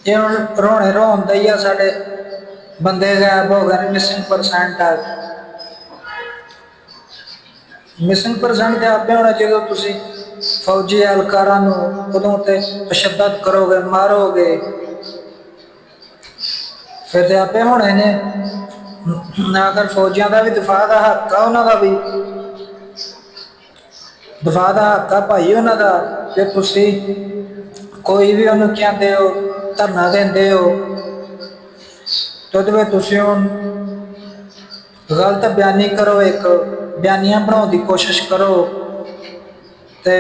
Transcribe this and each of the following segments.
ਜੇ ਹੁਣ ਰੋਣੇ ਰੋਂਦਾ ਹੀ ਆ ਸਾਡੇ ਬੰਦੇ ਗਾਇਬ ਹੋ ਗਏ ਨੇ, ਮਿਸਿੰਗ % ਆ। ਮਿਸਿੰਗ ਪਰਸੈਂਟ ਤੇ ਆਪੇ ਹੋਣਾ ਜਦੋਂ ਤੁਸੀਂ ਫੌਜੀ ਅਹਿਲਕਾਰਾਂ ਨੂੰ ਉਦੋਂ ਤੇ ਤਸ਼ੱਦਦ ਕਰੋਗੇ, ਮਾਰੋਗੇ, ਫਿਰ ਤੇ ਆਪੇ ਹੋਣੇ ਨੇ। ਅਗਰ ਫੌਜੀਆਂ ਦਾ ਵੀ ਦਿਫਾਅ ਦਾ ਹੱਕ ਆ, ਉਹਨਾਂ ਦਾ ਵੀ ਦਿਫਾਅ ਦਾ ਹੱਕ ਆ ਭਾਈ ਉਹਨਾਂ ਦਾ। ਜੇ ਤੁਸੀਂ ਕੋਈ ਵੀ ਉਹਨੂੰ ਕਹਿੰਦੇ ਹੋ, ਧਰਨਾ ਦਿੰਦੇ ਹੋ, ਤੇ ਉਹਦੇ ਵਿੱਚ ਤੁਸੀਂ ਹੁਣ ਗਲਤ ਬਿਆਨੀ ਕਰੋ, ਇੱਕ ਬਿਆਨੀਆਂ ਬਣਾਉਣ ਦੀ ਕੋਸ਼ਿਸ਼ ਕਰੋ, ਤੇ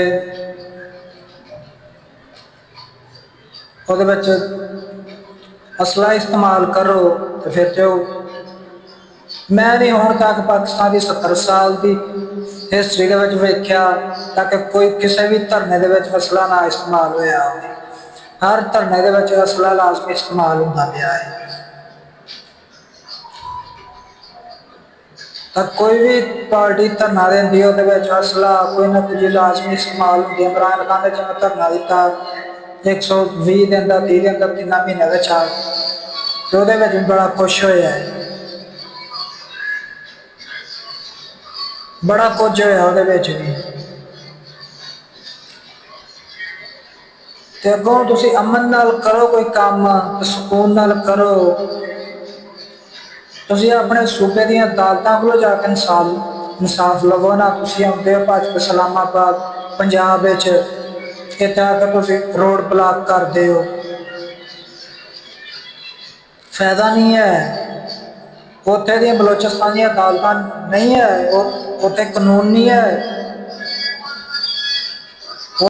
ਉਹਦੇ ਵਿੱਚ ਅਸਲਾ ਇਸਤੇਮਾਲ ਕਰੋ, ਤੇ ਫਿਰ ਤੇ ਉਹ ਮੈਂ ਨਹੀਂ ਹੁਣ ਤੱਕ ਪਾਕਿਸਤਾਨ ਦੀ 70 ਸਾਲ ਦੀ ਹਿਸਟਰੀ ਦੇ ਵਿੱਚ ਵੇਖਿਆ ਤਾਂ ਕਿ ਕੋਈ ਕਿਸੇ ਵੀ ਧਰਨੇ ਦੇ ਵਿੱਚ ਅਸਲਾ ਨਾ ਇਸਤੇਮਾਲ ਹੋਇਆ ਹੋਵੇ। ਹਰ ਧਰਨੇ ਦੇ ਵਿੱਚ ਅਸਲਾ ਲਾਜ਼ਮੀ ਇਸਤੇਮਾਲ ਹੁੰਦਾ ਪਿਆ ਹੈ। ਤਾਂ ਕੋਈ ਵੀ ਪਾਰਟੀ ਧਰਨਾ ਦਿੰਦੀ, ਉਹਦੇ ਵਿੱਚ ਅਸਲਾ ਕੋਈ ਨਾ ਕੋਈ ਲਾਜ਼ਮੀ ਇਸਤੇਮਾਲ ਹੁੰਦੀ। ਇਮਰਾਨ ਖਾਨ ਨੇ ਜਿਵੇਂ ਧਰਨਾ ਦਿੱਤਾ 120 ਦਿਨ ਦਾ, 30 ਦਿਨ ਦਾ, 3 ਮਹੀਨੇ ਵਿੱਚ ਆ, ਤੇ ਉਹਦੇ ਵਿੱਚ ਵੀ ਬੜਾ ਖੁਸ਼ ਹੋਇਆ ਹੈ, ਬੜਾ ਕੁਝ ਹੋਇਆ ਉਹਦੇ ਵਿੱਚ ਵੀ। ਤੇ ਅੱਗੋਂ ਤੁਸੀਂ ਅਮਨ ਨਾਲ ਕਰੋ ਕੋਈ ਕੰਮ, ਸਕੂਨ ਨਾਲ ਕਰੋ। ਤੁਸੀਂ ਆਪਣੇ ਸੂਬੇ ਦੀਆਂ ਅਦਾਲਤਾਂ ਕੋਲੋਂ ਜਾ ਕੇ ਇਨਸਾਫ ਲਵੋ ਨਾ। ਤੁਸੀਂ ਆਉਂਦੇ ਹੋ ਭੱਜ ਕੇ ਇਸਲਾਮਾਬਾਦ ਪੰਜਾਬ ਵਿੱਚ, ਇੱਥੇ ਆ ਕੇ ਤੁਸੀਂ ਰੋਡ ਬਲਾਕ ਕਰਦੇ ਹੋ, ਫਾਇਦਾ ਨਹੀਂ ਹੈ। ਉੱਥੇ ਦੀਆਂ ਬਲੋਚਿਸਤਾਨ ਦੀਆਂ ਅਦਾਲਤਾਂ ਨਹੀਂ ਹੈ, ਉੱਥੇ ਕਾਨੂੰਨ ਨਹੀਂ ਹੈ।